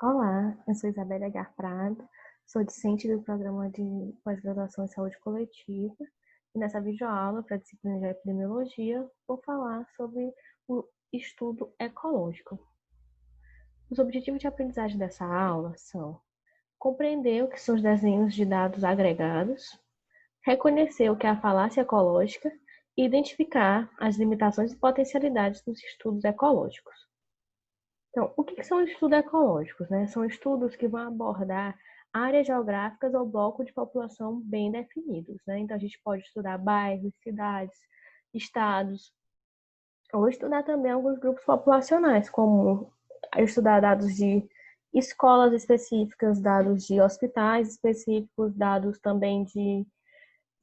Olá, eu sou Isabela Aguiar Prado, sou discente do programa de pós-graduação em saúde coletiva e nessa videoaula para a disciplina de epidemiologia vou falar sobre o estudo ecológico. Os objetivos de aprendizagem dessa aula são compreender o que são os desenhos de dados agregados, reconhecer o que é a falácia ecológica e identificar as limitações e potencialidades dos estudos ecológicos. Então, o que são estudos ecológicos, né? São estudos que vão abordar áreas geográficas ou blocos de população bem definidos, né? Então, a gente pode estudar bairros, cidades, estados, ou estudar também alguns grupos populacionais, como estudar dados de escolas específicas, dados de hospitais específicos, dados também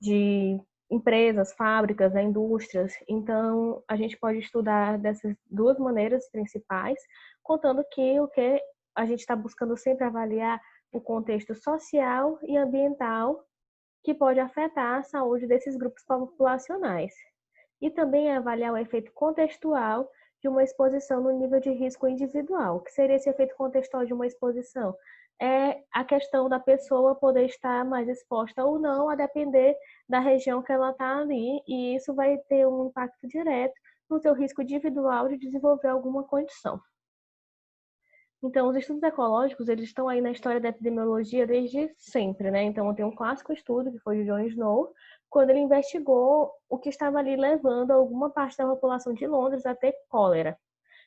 de empresas, fábricas, né, indústrias. Então, a gente pode estudar dessas duas maneiras principais, contando que o que a gente está buscando sempre avaliar o contexto social e ambiental que pode afetar a saúde desses grupos populacionais. E também avaliar o efeito contextual de uma exposição no nível de risco individual. O que seria esse efeito contextual de uma exposição? É a questão da pessoa poder estar mais exposta ou não, a depender da região que ela está ali, e isso vai ter um impacto direto no seu risco individual de desenvolver alguma condição. Então, os estudos ecológicos, eles estão aí na história da epidemiologia desde sempre, né? Então, tem um clássico estudo, que foi de John Snow, quando ele investigou o que estava ali levando alguma parte da população de Londres a ter cólera.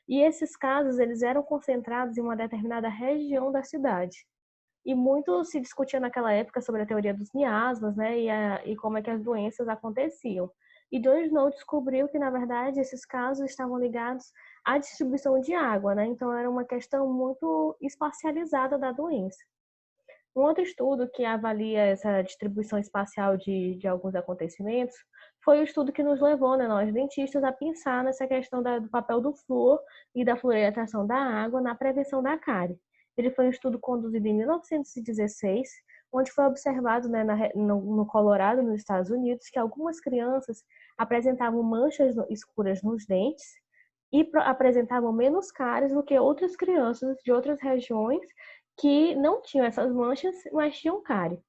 E esses casos, eles eram concentrados em uma determinada região da cidade. E muito se discutia naquela época sobre a teoria dos miasmas, né, e como é que as doenças aconteciam. E John Snow descobriu que, na verdade, esses casos estavam ligados à distribuição de água, né? Então, era uma questão muito espacializada da doença. Um outro estudo que avalia essa distribuição espacial de alguns acontecimentos foi o estudo que nos levou, né, nós dentistas, a pensar nessa questão do papel do flúor e da fluoridação da água na prevenção da cárie. Ele foi um estudo conduzido em 1916, onde foi observado, né, no Colorado, nos Estados Unidos, que algumas crianças apresentavam manchas escuras nos dentes e apresentavam menos cáries do que outras crianças de outras regiões que não tinham essas manchas, mas tinham cárie.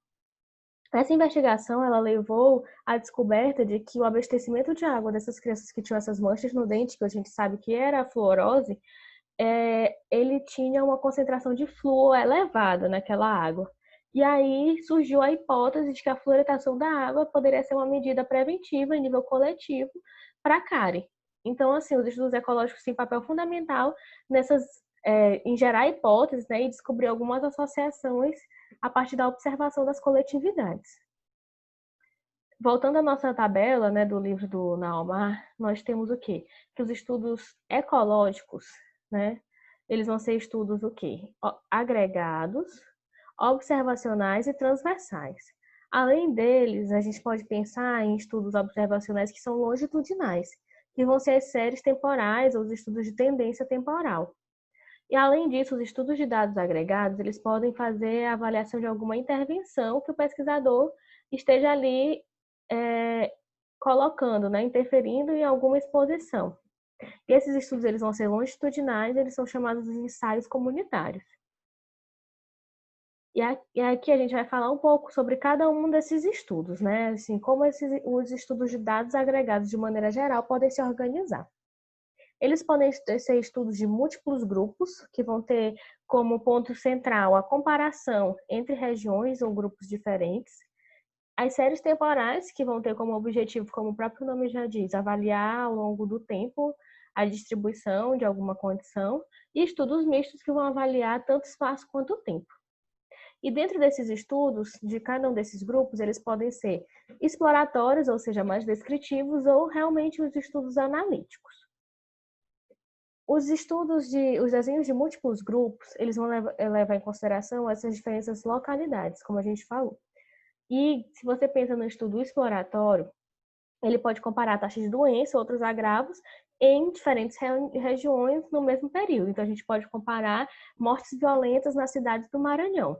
Essa investigação ela levou à descoberta de que o abastecimento de água dessas crianças que tinham essas manchas no dente, que a gente sabe que era a fluorose, ele tinha uma concentração de flúor elevada naquela água. E aí surgiu a hipótese de que a fluoridação da água poderia ser uma medida preventiva em nível coletivo para a cárie. Então, assim, os estudos ecológicos têm papel fundamental em gerar hipóteses, né, e descobrir algumas associações a partir da observação das coletividades. Voltando à nossa tabela, né, do livro do Naomar, nós temos o quê? Que os estudos ecológicos, né, eles vão ser estudos o quê? Agregados, observacionais e transversais. Além deles, a gente pode pensar em estudos observacionais que são longitudinais, que vão ser as séries temporais ou os estudos de tendência temporal. E além disso, os estudos de dados agregados, eles podem fazer a avaliação de alguma intervenção que o pesquisador esteja ali colocando, né, interferindo em alguma exposição. E esses estudos eles vão ser longitudinais, eles são chamados de ensaios comunitários. E aqui a gente vai falar um pouco sobre cada um desses estudos, né? Assim, como os estudos de dados agregados, de maneira geral, podem se organizar. Eles podem ser estudos de múltiplos grupos, que vão ter como ponto central a comparação entre regiões ou grupos diferentes. As séries temporais, que vão ter como objetivo, como o próprio nome já diz, avaliar ao longo do tempo a distribuição de alguma condição. E estudos mistos, que vão avaliar tanto espaço quanto tempo. E dentro desses estudos, de cada um desses grupos, eles podem ser exploratórios, ou seja, mais descritivos, ou realmente os estudos analíticos. Os desenhos de múltiplos grupos, eles vão levar em consideração essas diferentes localidades, como a gente falou. E se você pensa no estudo exploratório, ele pode comparar taxas de doença, outros agravos, em diferentes regiões no mesmo período. Então, a gente pode comparar mortes violentas nas cidades do Maranhão,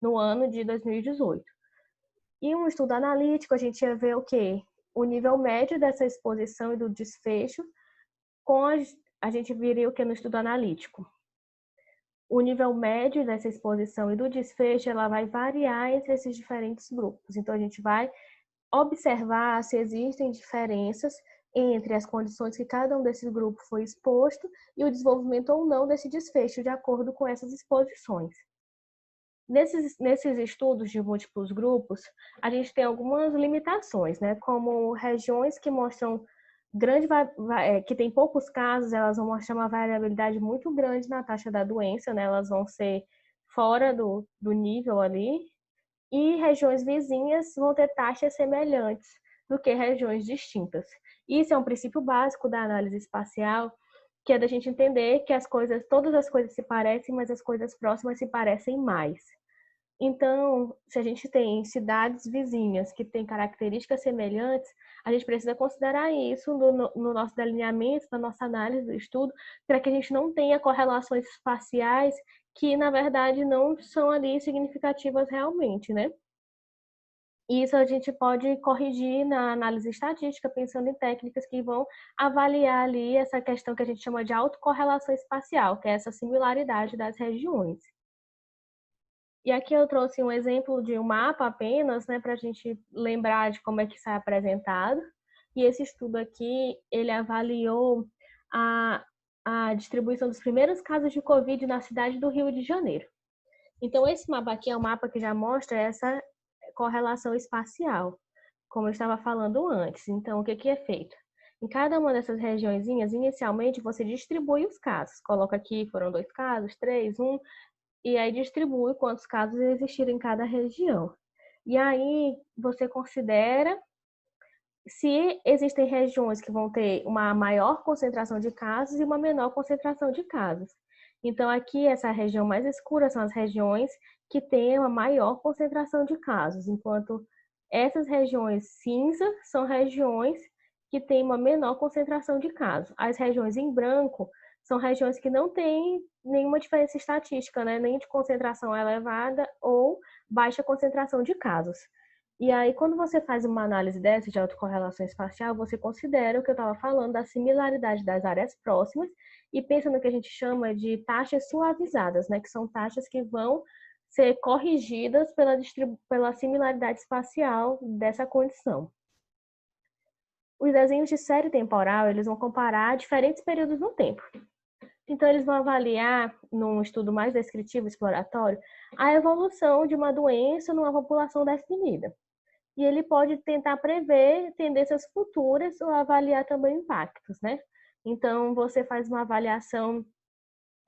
no ano de 2018. E um estudo analítico, a gente ia ver o quê? O nível médio dessa exposição e do desfecho, a gente viria o que no estudo analítico? o nível médio dessa exposição e do desfecho, ela vai variar entre esses diferentes grupos. Então, a gente vai observar se existem diferenças entre as condições que cada um desses grupos foi exposto e o desenvolvimento ou não desse desfecho de acordo com essas exposições. Nesses estudos de múltiplos grupos, a gente tem algumas limitações, né? Como regiões que mostram que tem poucos casos, elas vão mostrar uma variabilidade muito grande na taxa da doença, né? Elas vão ser fora do nível ali, e regiões vizinhas vão ter taxas semelhantes do que regiões distintas. Isso é um princípio básico da análise espacial, que é da gente entender que todas as coisas se parecem, mas as coisas próximas se parecem mais. Então, se a gente tem cidades vizinhas que têm características semelhantes, a gente precisa considerar isso no nosso delineamento, na nossa análise do estudo, para que a gente não tenha correlações espaciais que, na verdade, não são ali significativas realmente, né? Isso a gente pode corrigir na análise estatística, pensando em técnicas que vão avaliar ali essa questão que a gente chama de autocorrelação espacial, que é essa similaridade das regiões. E aqui eu trouxe um exemplo de um mapa apenas, né, para a gente lembrar de como é que isso é apresentado. E esse estudo aqui, ele avaliou a distribuição dos primeiros casos de Covid na cidade do Rio de Janeiro. Então, esse mapa aqui é um mapa que já mostra essa correlação espacial, como eu estava falando antes. Então, o que é feito? Em cada uma dessas regiõezinhas, inicialmente, você distribui os casos. Coloca aqui, foram 2 casos, 3, 1, e aí distribui quantos casos existirem em cada região. E aí você considera se existem regiões que vão ter uma maior concentração de casos e uma menor concentração de casos. Então, aqui, essa região mais escura são as regiões que têm uma maior concentração de casos, enquanto essas regiões cinza são regiões que têm uma menor concentração de casos. As regiões em branco são regiões que não têm nenhuma diferença estatística, né? Nem de concentração elevada ou baixa concentração de casos. E aí, quando você faz uma análise dessa de autocorrelação espacial, você considera o que eu estava falando da similaridade das áreas próximas e pensa no que a gente chama de taxas suavizadas, né? Que são taxas que vão ser corrigidas pela similaridade espacial dessa condição. Os desenhos de série temporal, eles vão comparar diferentes períodos no tempo. Então, eles vão avaliar, num estudo mais descritivo, exploratório, a evolução de uma doença numa população definida. E ele pode tentar prever tendências futuras ou avaliar também impactos, né? Então, você faz uma avaliação,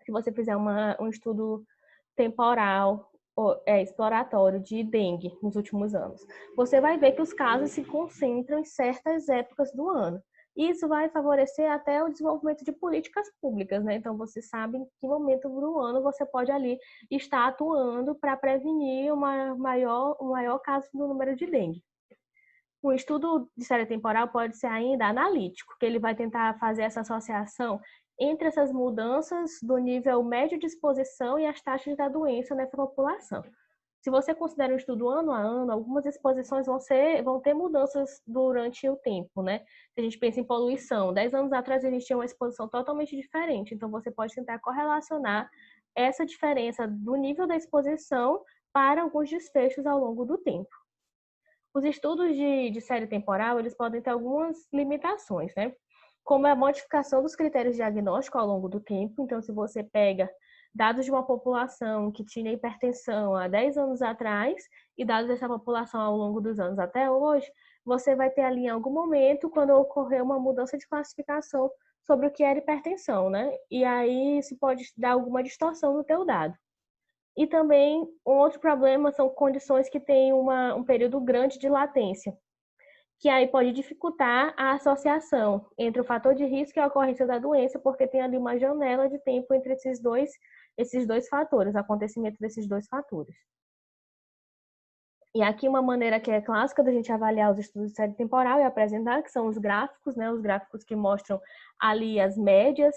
se você fizer um estudo temporal, exploratório de dengue nos últimos anos, você vai ver que os casos se concentram em certas épocas do ano. Isso vai favorecer até o desenvolvimento de políticas públicas, né? Então, você sabe em que momento do ano você pode ali estar atuando para prevenir um maior caso do número de dengue. O estudo de série temporal pode ser ainda analítico, que ele vai tentar fazer essa associação entre essas mudanças do nível médio de exposição e as taxas da doença nessa população. Se você considera um estudo ano a ano, algumas exposições vão ter mudanças durante o tempo, né? Se a gente pensa em poluição, 10 anos atrás a gente tinha uma exposição totalmente diferente, então você pode tentar correlacionar essa diferença do nível da exposição para alguns desfechos ao longo do tempo. Os estudos de série temporal, eles podem ter algumas limitações, né? Como a modificação dos critérios de diagnóstico ao longo do tempo. Então, se você pega dados de uma população que tinha hipertensão há 10 anos atrás e dados dessa população ao longo dos anos até hoje, você vai ter ali em algum momento quando ocorrer uma mudança de classificação sobre o que era hipertensão, né? E aí isso pode dar alguma distorção no teu dado. E também, um outro problema são condições que têm um período grande de latência, que aí pode dificultar a associação entre o fator de risco e a ocorrência da doença, porque tem ali uma janela de tempo entre esses dois fatores, o acontecimento desses dois fatores. E aqui uma maneira que é clássica da gente avaliar os estudos de série temporal e apresentar, que são os gráficos, né? Os gráficos que mostram ali as médias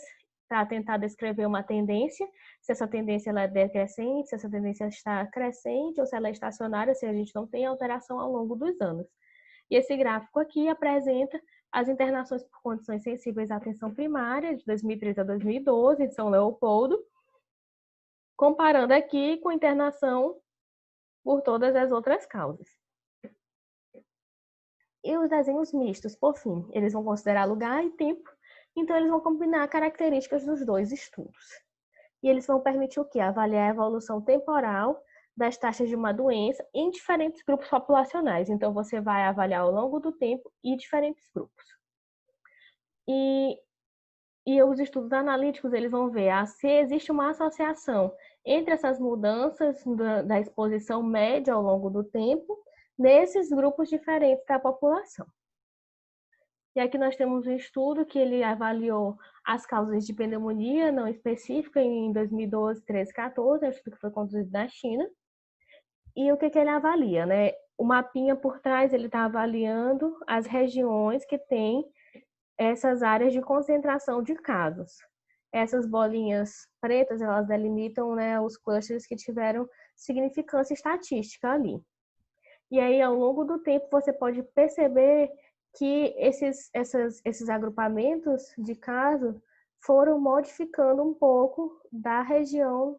para tentar descrever uma tendência, se essa tendência ela é decrescente, se essa tendência está crescente ou se ela é estacionária, se a gente não tem alteração ao longo dos anos. E esse gráfico aqui apresenta as internações por condições sensíveis à atenção primária de 2003 a 2012 de São Leopoldo, comparando aqui com internação por todas as outras causas. E os desenhos mistos, por fim, eles vão considerar lugar e tempo, então eles vão combinar características dos dois estudos. E eles vão permitir o quê? Avaliar a evolução temporal das taxas de uma doença em diferentes grupos populacionais. Então, você vai avaliar ao longo do tempo e diferentes grupos. E os estudos analíticos, eles vão ver se existe uma associação entre essas mudanças da exposição média ao longo do tempo nesses grupos diferentes da população. E aqui nós temos um estudo que ele avaliou as causas de pneumonia não específica em 2012, 13, 14, é um estudo que foi conduzido na China. E o que ele avalia, né? O mapinha por trás, ele está avaliando as regiões que têm essas áreas de concentração de casos. Essas bolinhas pretas, elas delimitam, né, os clusters que tiveram significância estatística ali. E aí, ao longo do tempo, você pode perceber que esses agrupamentos de casos foram modificando um pouco da região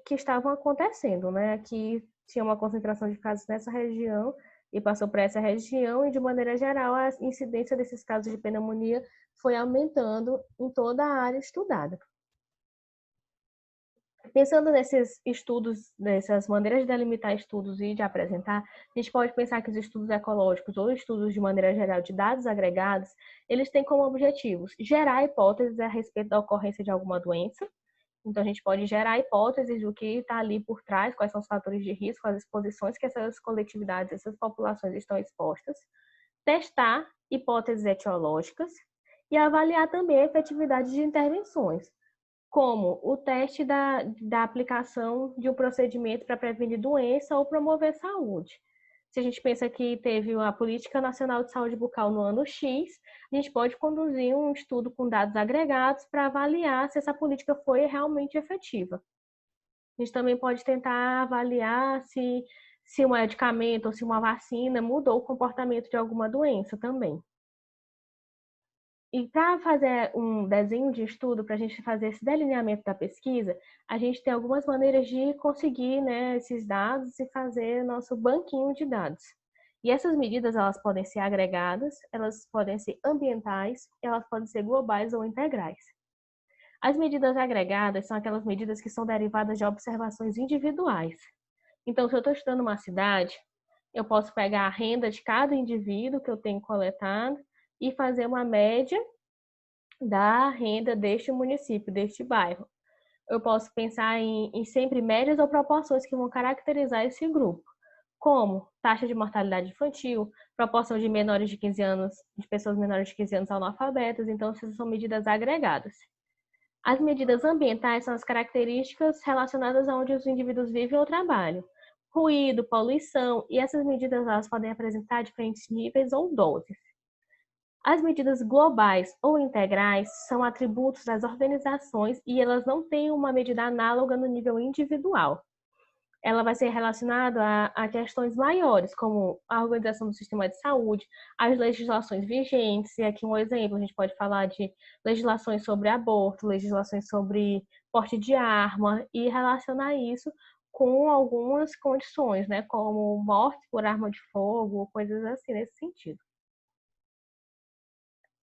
que estavam acontecendo, né? Aqui tinha uma concentração de casos nessa região e passou para essa região, e de maneira geral a incidência desses casos de pneumonia foi aumentando em toda a área estudada. Pensando nesses estudos, nessas maneiras de delimitar estudos e de apresentar, a gente pode pensar que os estudos ecológicos ou estudos de maneira geral de dados agregados, eles têm como objetivos gerar hipóteses a respeito da ocorrência de alguma doença. Então, a gente pode gerar hipóteses do que está ali por trás, quais são os fatores de risco, as exposições que essas coletividades, essas populações estão expostas, testar hipóteses etiológicas e avaliar também a efetividade de intervenções, como o teste da aplicação de um procedimento para prevenir doença ou promover saúde. Se a gente pensa que teve a Política Nacional de Saúde Bucal no ano X, a gente pode conduzir um estudo com dados agregados para avaliar se essa política foi realmente efetiva. A gente também pode tentar avaliar se um medicamento ou se uma vacina mudou o comportamento de alguma doença também. E para fazer um desenho de estudo, para a gente fazer esse delineamento da pesquisa, a gente tem algumas maneiras de conseguir, né, esses dados e fazer nosso banquinho de dados. E essas medidas, elas podem ser agregadas, elas podem ser ambientais, elas podem ser globais ou integrais. As medidas agregadas são aquelas medidas que são derivadas de observações individuais. Então, se eu estou estudando uma cidade, eu posso pegar a renda de cada indivíduo que eu tenho coletado e fazer uma média da renda deste município, deste bairro. Eu posso pensar em sempre médias ou proporções que vão caracterizar esse grupo, como taxa de mortalidade infantil, proporção de menores de 15 anos, de pessoas menores de 15 anos analfabetas, então essas são medidas agregadas. As medidas ambientais são as características relacionadas a onde os indivíduos vivem ou trabalham. Ruído, poluição, e essas medidas elas podem apresentar diferentes níveis ou doses. As medidas globais ou integrais são atributos das organizações e elas não têm uma medida análoga no nível individual. Ela vai ser relacionada a questões maiores, como a organização do sistema de saúde, as legislações vigentes, e aqui um exemplo, a gente pode falar de legislações sobre aborto, legislações sobre porte de arma, e relacionar isso com algumas condições, né, como morte por arma de fogo, coisas assim nesse sentido.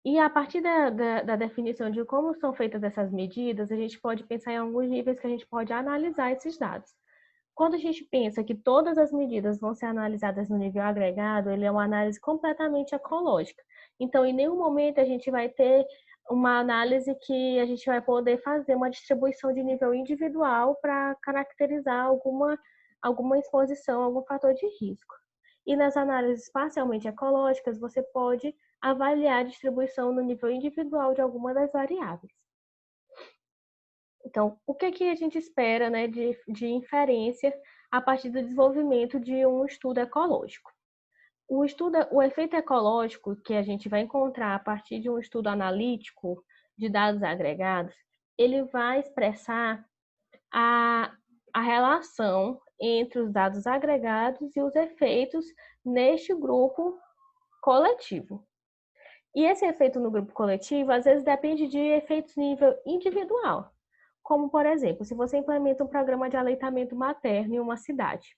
E a partir da definição de como são feitas essas medidas, a gente pode pensar em alguns níveis que a gente pode analisar esses dados. Quando a gente pensa que todas as medidas vão ser analisadas no nível agregado, ele é uma análise completamente ecológica. Então, em nenhum momento a gente vai ter uma análise que a gente vai poder fazer uma distribuição de nível individual para caracterizar alguma exposição, algum fator de risco. E nas análises parcialmente ecológicas, você pode avaliar a distribuição no nível individual de alguma das variáveis. Então, o que a gente espera, né, de inferência a partir do desenvolvimento de um estudo ecológico? O efeito ecológico que a gente vai encontrar a partir de um estudo analítico de dados agregados, ele vai expressar a relação entre os dados agregados e os efeitos neste grupo coletivo. E esse efeito no grupo coletivo, às vezes, depende de efeitos nível individual, Como, por exemplo, se você implementa um programa de aleitamento materno em uma cidade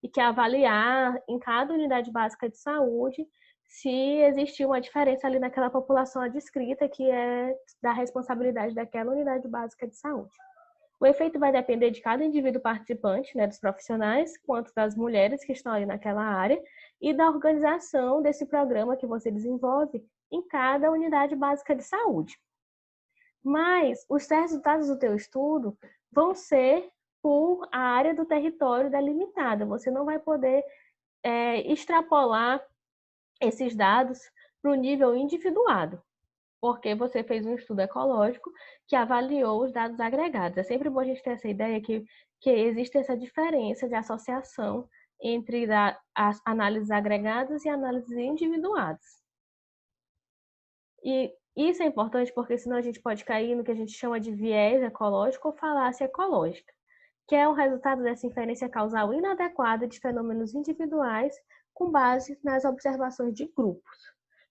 e quer avaliar em cada unidade básica de saúde se existe uma diferença ali naquela população adscrita que é da responsabilidade daquela unidade básica de saúde. O efeito vai depender de cada indivíduo participante, né, dos profissionais, quanto das mulheres que estão ali naquela área e da organização desse programa que você desenvolve em cada unidade básica de saúde. Mas os resultados do teu estudo vão ser por a área do território delimitada. Você não vai poder extrapolar esses dados para o nível individuado, porque você fez um estudo ecológico que avaliou os dados agregados. É sempre bom a gente ter essa ideia que existe essa diferença de associação entre as análises agregadas e análises individuadas. E isso é importante porque senão a gente pode cair no que a gente chama de viés ecológico ou falácia ecológica, que é o resultado dessa inferência causal inadequada de fenômenos individuais com base nas observações de grupos.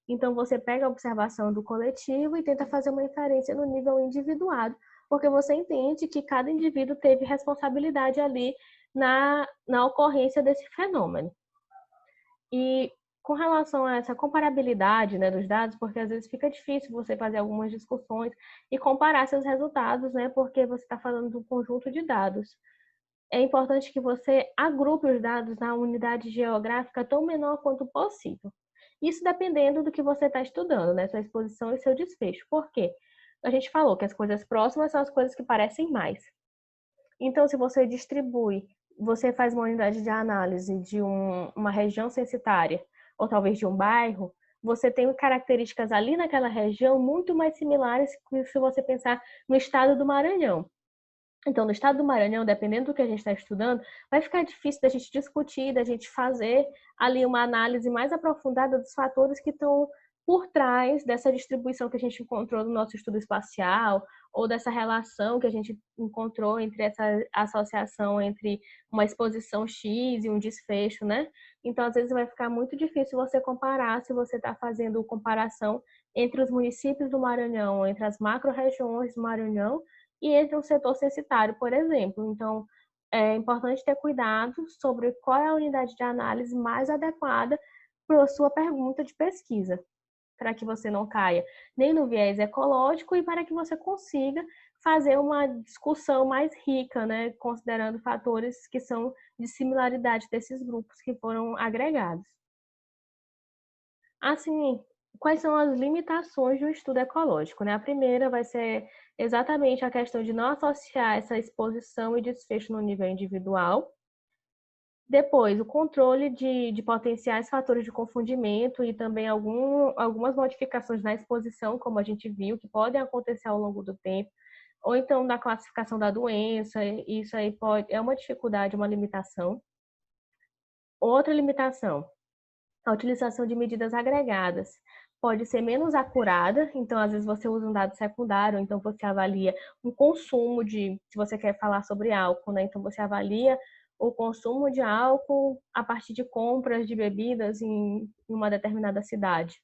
Então, você pega a observação do coletivo e tenta fazer uma inferência no nível individuado, porque você entende que cada indivíduo teve responsabilidade ali na ocorrência desse fenômeno. E com relação a essa comparabilidade, né, dos dados, porque às vezes fica difícil você fazer algumas discussões e comparar seus resultados, né, porque você está falando de um conjunto de dados. É importante que você agrupe os dados na unidade geográfica tão menor quanto possível. Isso dependendo do que você está estudando, né, sua exposição e seu desfecho. Por quê? A gente falou que as coisas próximas são as coisas que parecem mais. Então, se você distribui, você faz uma unidade de análise de uma região censitária, ou talvez de um bairro, você tem características ali naquela região muito mais similares que se você pensar no estado do Maranhão. Então, no estado do Maranhão, dependendo do que a gente está estudando, vai ficar difícil da gente discutir, da gente fazer ali uma análise mais aprofundada dos fatores que estão por trás dessa distribuição que a gente encontrou no nosso estudo espacial, ou dessa relação que a gente encontrou entre essa associação entre uma exposição X e um desfecho, né? Então, às vezes vai ficar muito difícil você comparar se você está fazendo comparação entre os municípios do Maranhão, entre as macro-regiões do Maranhão, e entre um setor censitário, por exemplo. Então, é importante ter cuidado sobre qual é a unidade de análise mais adequada para a sua pergunta de pesquisa, para que você não caia nem no viés ecológico e para que você consiga fazer uma discussão mais rica, né, considerando fatores que são de similaridade desses grupos que foram agregados. Assim, quais são as limitações do estudo ecológico, né? A primeira vai ser exatamente a questão de não associar essa exposição e desfecho no nível individual. Depois, o controle de potenciais fatores de confundimento e também algumas modificações na exposição, como a gente viu, que podem acontecer ao longo do tempo, ou então na classificação da doença, isso aí é uma dificuldade, uma limitação. Outra limitação, a utilização de medidas agregadas pode ser menos acurada, então às vezes você usa um dado secundário, então você avalia um consumo se você quer falar sobre álcool, né? Então você avalia o consumo de álcool a partir de compras de bebidas em uma determinada cidade.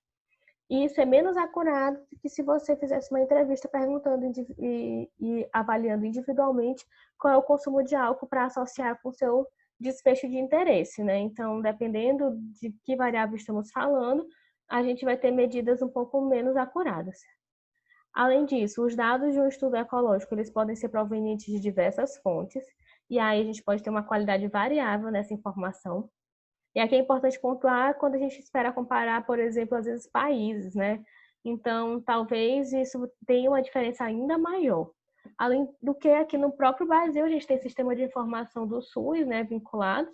E isso é menos acurado do que se você fizesse uma entrevista perguntando e avaliando individualmente qual é o consumo de álcool para associar com o seu desfecho de interesse, né? Então, dependendo de que variável estamos falando, a gente vai ter medidas um pouco menos acuradas. Além disso, os dados de um estudo ecológico, eles podem ser provenientes de diversas fontes, e aí a gente pode ter uma qualidade variável nessa informação. E aqui é importante pontuar quando a gente espera comparar, por exemplo, às vezes países, né? Então, talvez isso tenha uma diferença ainda maior. Além do que aqui no próprio Brasil, a gente tem sistema de informação do SUS, né, vinculados,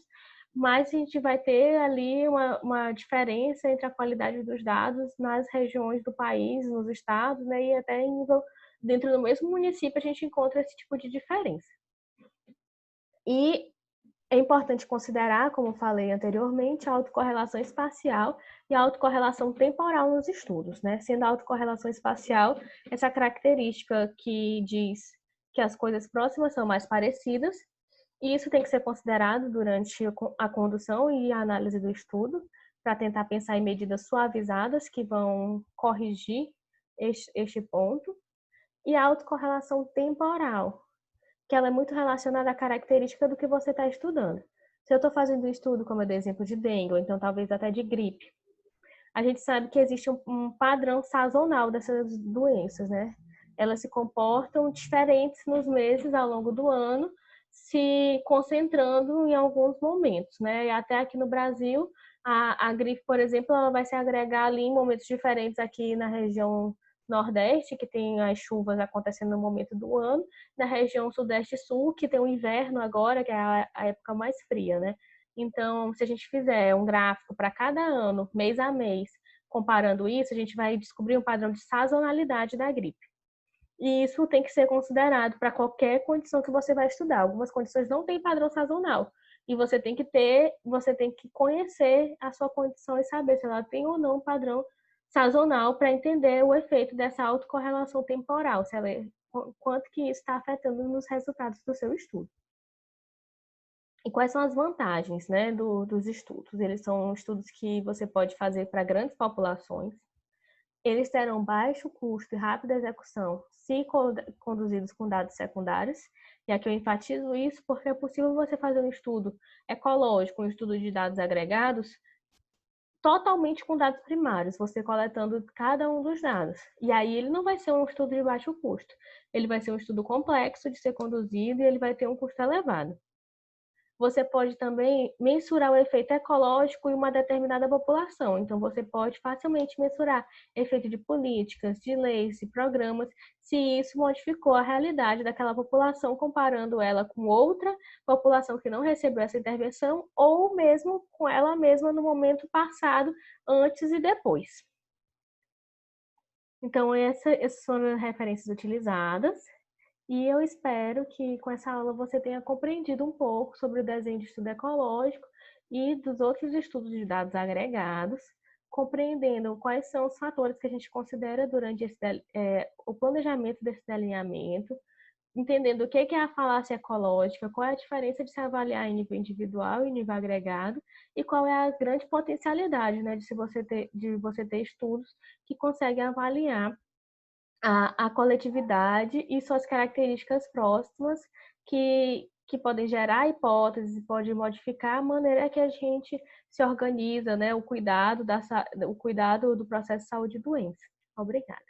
mas a gente vai ter ali uma diferença entre a qualidade dos dados nas regiões do país, nos estados, né, e até em nível, dentro do mesmo município a gente encontra esse tipo de diferença. E é importante considerar, como falei anteriormente, a autocorrelação espacial e a autocorrelação temporal nos estudos, né? Sendo a autocorrelação espacial essa característica que diz que as coisas próximas são mais parecidas, e isso tem que ser considerado durante a condução e a análise do estudo, para tentar pensar em medidas suavizadas que vão corrigir este ponto. E a autocorrelação temporal, que ela é muito relacionada à característica do que você está estudando. Se eu estou fazendo um estudo, como eu dei exemplo de dengue, ou então talvez até de gripe, a gente sabe que existe um padrão sazonal dessas doenças, né? Elas se comportam diferentes nos meses ao longo do ano, se concentrando em alguns momentos, né? E até aqui no Brasil, a gripe, por exemplo, ela vai se agregar ali em momentos diferentes aqui na região Nordeste, que tem as chuvas acontecendo no momento do ano, na região Sudeste e Sul, que tem o inverno agora, que é a época mais fria, né? Então, se a gente fizer um gráfico para cada ano, mês a mês, comparando isso, a gente vai descobrir um padrão de sazonalidade da gripe. E isso tem que ser considerado para qualquer condição que você vai estudar. Algumas condições não têm padrão sazonal. E você tem que conhecer a sua condição e saber se ela tem ou não um padrão sazonal para entender o efeito dessa autocorrelação temporal, se ela quanto que isso está afetando nos resultados do seu estudo. E quais são as vantagens, né, dos estudos? Eles são estudos que você pode fazer para grandes populações. Eles terão baixo custo e rápida execução se conduzidos com dados secundários. E aqui eu enfatizo isso porque é possível você fazer um estudo ecológico, um estudo de dados agregados, totalmente com dados primários, você coletando cada um dos dados. E aí ele não vai ser um estudo de baixo custo. Ele vai ser um estudo complexo de ser conduzido e ele vai ter um custo elevado. Você pode também mensurar o efeito ecológico em uma determinada população. Então, você pode facilmente mensurar efeito de políticas, de leis e programas, se isso modificou a realidade daquela população, comparando ela com outra população que não recebeu essa intervenção, ou mesmo com ela mesma no momento passado, antes e depois. Então, essas foram as referências utilizadas. E eu espero que com essa aula você tenha compreendido um pouco sobre o desenho de estudo ecológico e dos outros estudos de dados agregados, compreendendo quais são os fatores que a gente considera durante o planejamento desse delineamento, entendendo o que é a falácia ecológica, qual é a diferença de se avaliar em nível individual e nível agregado, e qual é a grande potencialidade, né, de você ter estudos que conseguem avaliar a coletividade e suas características próximas que podem gerar hipóteses, podem modificar a maneira que a gente se organiza, né? O cuidado do processo de saúde e doença. Obrigada.